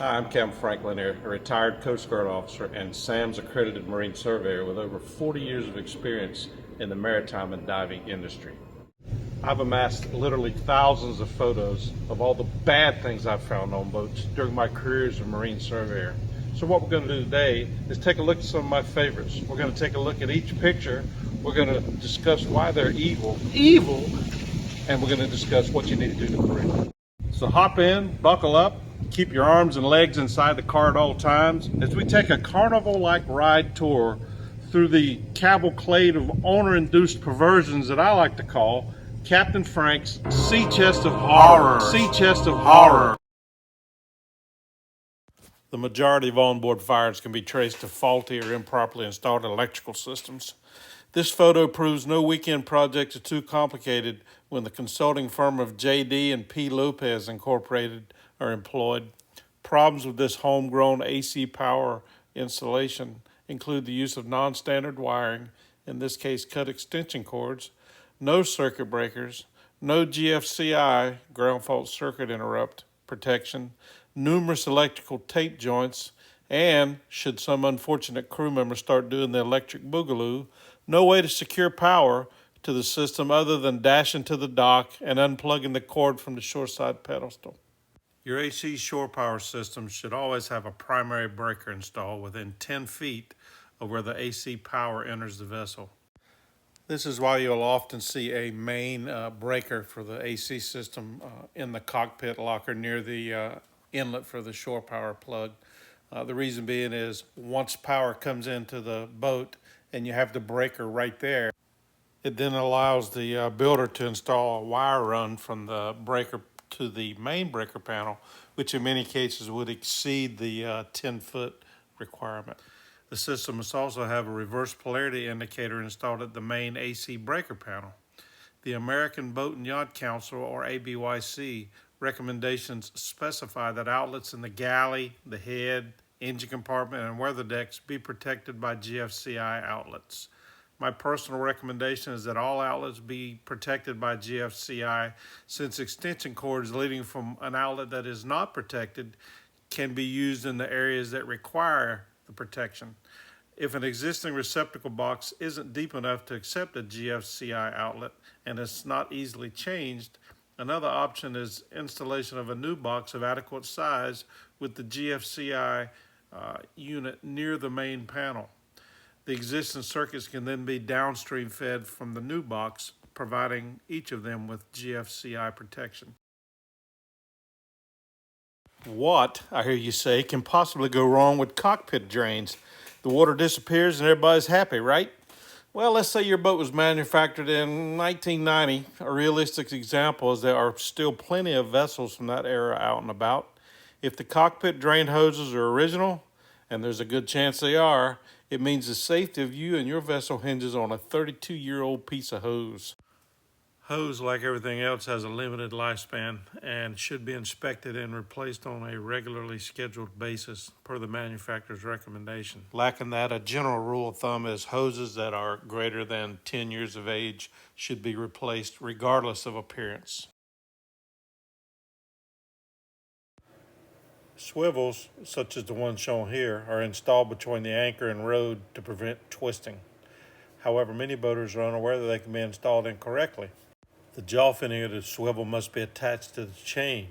Hi, I'm Capt Frank Lanier, a retired Coast Guard officer and SAMS Accredited Marine Surveyor with over 40 years of experience in the maritime and diving industry. I've amassed literally thousands of photos of all the bad things I've found on boats during my career as a Marine Surveyor. So what we're going to do today is take a look at some of my favorites. We're going to take a look at each picture. We're going to discuss why they're evil, and we're going to discuss what you need to do to correct it. So hop in, buckle up, keep your arms and legs inside the car at all times as we take a carnival-like ride tour through the cavalcade of owner-induced perversions that I like to call Capt Frank's Sea Chest of Horror. Sea Chest of Horror. The majority of onboard fires can be traced to faulty or improperly installed electrical systems. This photo proves no weekend project is too complicated when the consulting firm of J.D. and P. Lopez Incorporated are employed. Problems with this homegrown AC power installation include the use of non-standard wiring, in this case cut extension cords, no circuit breakers, no GFCI, ground fault circuit interrupt protection, numerous electrical tape joints, and, should some unfortunate crew member start doing the electric boogaloo, no way to secure power to the system other than dashing to the dock and unplugging the cord from the shoreside pedestal. Your AC shore power system should always have a primary breaker installed within 10 feet of where the AC power enters the vessel. This is why you'll often see a main breaker for the AC system in the cockpit locker near the inlet for the shore power plug. The reason being is once power comes into the boat and you have the breaker right there, it then allows the builder to install a wire run from the breaker to the main breaker panel, which in many cases would exceed the 10-foot requirement. The system must also have a reverse polarity indicator installed at the main AC breaker panel. The American Boat and Yacht Council, or ABYC, recommendations specify that outlets in the galley, the head, engine compartment, and weather decks be protected by GFCI outlets. My personal recommendation is that all outlets be protected by GFCI, since extension cords leading from an outlet that is not protected can be used in the areas that require the protection. If an existing receptacle box isn't deep enough to accept a GFCI outlet and it's not easily changed, another option is installation of a new box of adequate size with the GFCI unit near the main panel. The existing circuits can then be downstream fed from the new box, providing each of them with GFCI protection. What, I hear you say, can possibly go wrong with cockpit drains? The water disappears and everybody's happy, right? Well, let's say your boat was manufactured in 1990. A realistic example is there are still plenty of vessels from that era out and about. If the cockpit drain hoses are original, and there's a good chance they are, it means the safety of you and your vessel hinges on a 32-year-old piece of hose. Hose, like everything else, has a limited lifespan and should be inspected and replaced on a regularly scheduled basis per the manufacturer's recommendation. Lacking that, a general rule of thumb is hoses that are greater than 10 years of age should be replaced regardless of appearance. Swivels, such as the one shown here, are installed between the anchor and rode to prevent twisting. However, many boaters are unaware that they can be installed incorrectly. The jaw fitting of the swivel must be attached to the chain,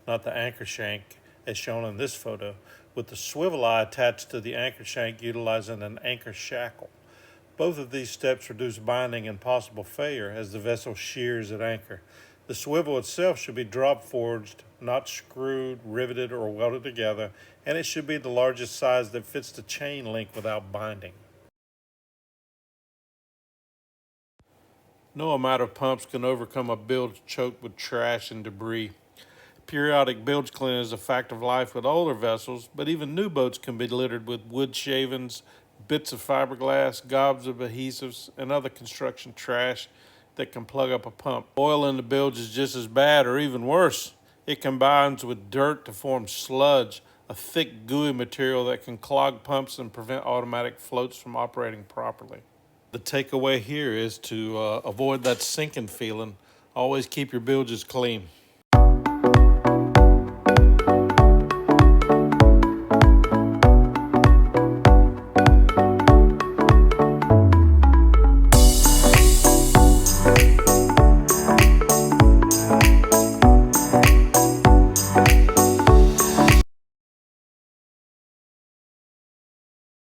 not the anchor shank, as shown in this photo, with the swivel eye attached to the anchor shank utilizing an anchor shackle. Both of these steps reduce binding and possible failure as the vessel shears at anchor. The swivel itself should be drop forged, not screwed, riveted, or welded together, and it should be the largest size that fits the chain link without binding. No amount of pumps can overcome a bilge choked with trash and debris. Periodic bilge cleaning is a fact of life with older vessels, but even new boats can be littered with wood shavings, bits of fiberglass, gobs of adhesives, and other construction trash that can plug up a pump. Oil in the bilge is just as bad, or even worse. It combines with dirt to form sludge, a thick, gooey material that can clog pumps and prevent automatic floats from operating properly. The takeaway here is to avoid that sinking feeling. Always keep your bilges clean.